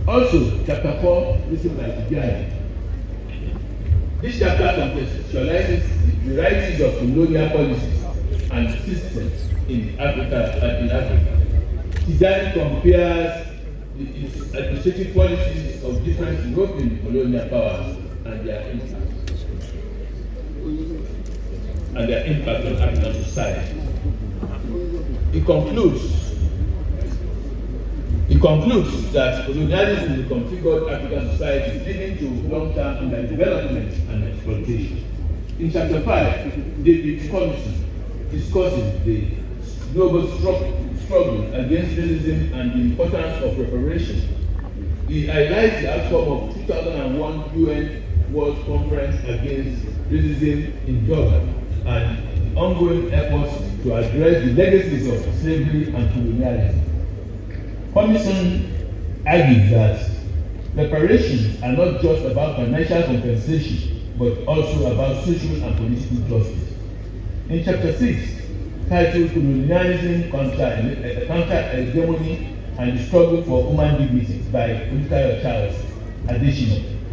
Also, chapter 4, written by Tijani. This chapter contextualizes the varieties of colonial policies and systems in Africa. Tijani compares the administrative policies of different European colonial powers and their impact on African society. He concludes that colonialism reconfigured African societies, leading to long-term underdevelopment and exploitation. In chapter 5, David discusses the global struggle against racism and the importance of reparation. He highlights the outcome of 2001 UN World Conference Against Racism in Durban and the ongoing efforts to address the legacies of slavery and colonialism. Commission argues that reparations are not just about financial compensation, but also about social and political justice. In chapter 6, titled Colonialism, Counter-Hegemony and the Struggle for Human Dignity by Olùtayọ̀ Charles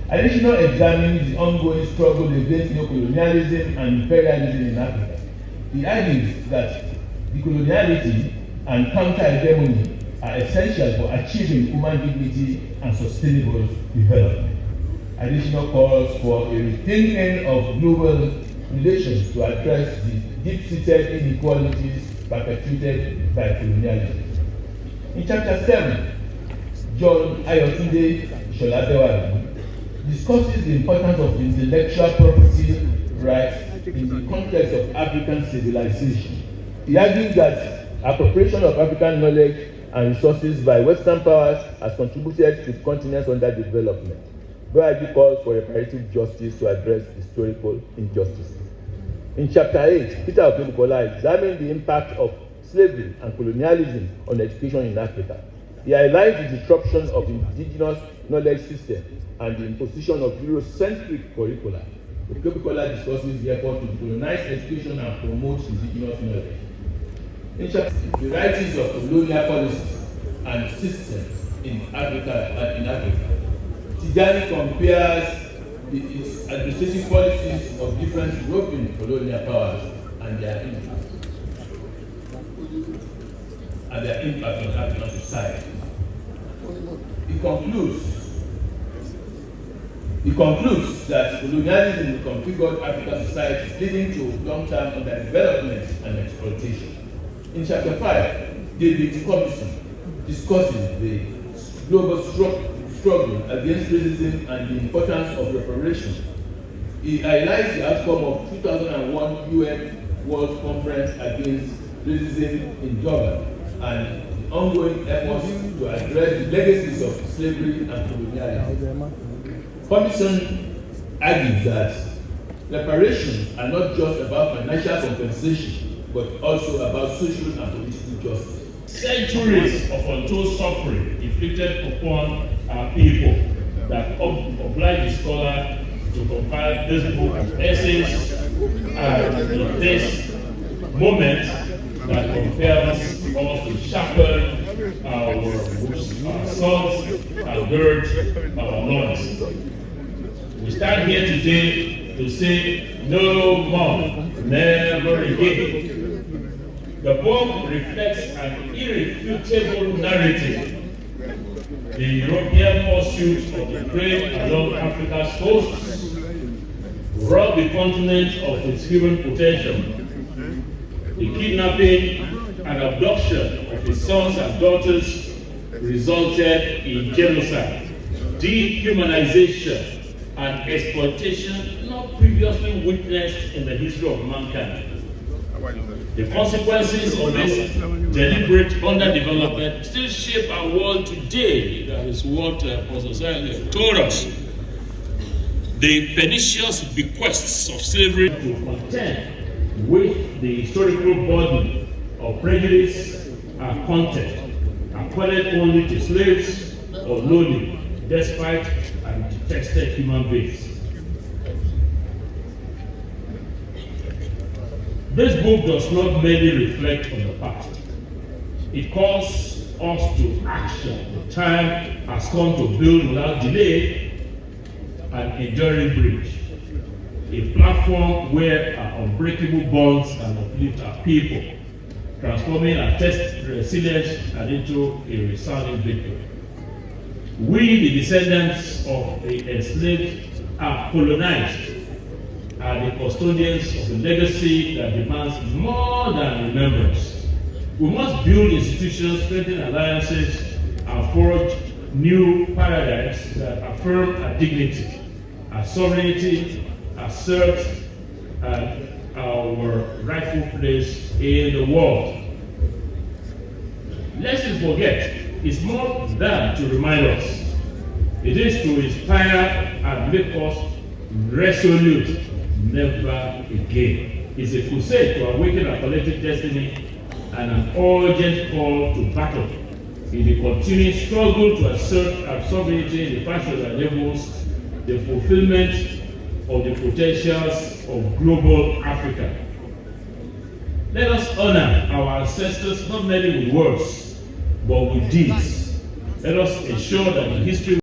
Additional examines the ongoing struggle against neocolonialism and imperialism in Africa. He argues that decoloniality and counter-hegemony are essential for achieving human dignity and sustainable development. Additional calls for a rethinking of global relations to address the deep-seated inequalities perpetuated by colonialism. In chapter 7, John Ayotunde Sholadewale discusses the importance of intellectual property rights in the context of African civilization. He argues that appropriation of African knowledge and resources by Western powers has contributed to the continent's underdevelopment. Boyadi calls for reparative justice to address historical injustices. In chapter 8, Peter Okebukola examined the impact of slavery and colonialism on education in Africa. He highlights the disruption of indigenous knowledge systems and the imposition of Eurocentric curricula. Okebukola discusses the effort to decolonize education and promote indigenous knowledge. In chapter 8, the varieties of colonial policies and systems in Africa. Tijani compares the administrative policies of different European colonial powers and their impact on African society. He concludes that colonialism reconfigured African societies, leading to long-term underdevelopment and exploitation. In chapter 5, David discusses the global struggle against racism and the importance of reparation. He highlights the outcome of 2001 UN World Conference Against Racism in Durban and the ongoing efforts to address the legacies of slavery and colonialism. Commission argues that reparations are not just about financial compensation, but also about social and political justice. Centuries of untold suffering inflicted upon our people that oblige the scholar to compile this book of essays and in this moment that compels us to sharpen our swords and gird our loins. We stand here today to say no more, never again. The book reflects an irrefutable narrative. The European pursuit of the trade along Africa's coasts robbed the continent of its human potential. The kidnapping and abduction of its sons and daughters resulted in genocide, dehumanization, and exploitation not previously witnessed in the history of mankind. The consequences of this deliberate underdevelopment still shape our world today. That is what Obasanjo told us. The pernicious bequests of slavery to contend with the historical burden of prejudice and content, accorded only to slaves or lowly, despite and detested human beings. This book does not merely reflect on the past. It calls us to action. The time has come to build without delay an enduring bridge, a platform where our unbreakable bonds can uplift our people, transforming our test resilience and into a resounding victory. We, the descendants of the enslaved and colonized, are the custodians of a legacy that demands more than remembrance. We must build institutions, strengthen alliances, and forge new paradigms that affirm our dignity, our sovereignty, assert our rightful place in the world. Lest we forget, it's more than to remind us. It is to inspire and make us resolute. Never again. It's a crusade to awaken our collective destiny and an urgent call to battle in the continuing struggle to assert our sovereignty in the fashion that enables the fulfillment of the potentials of global Africa. Let us honor our ancestors not merely with words, but with deeds. Let us ensure that the history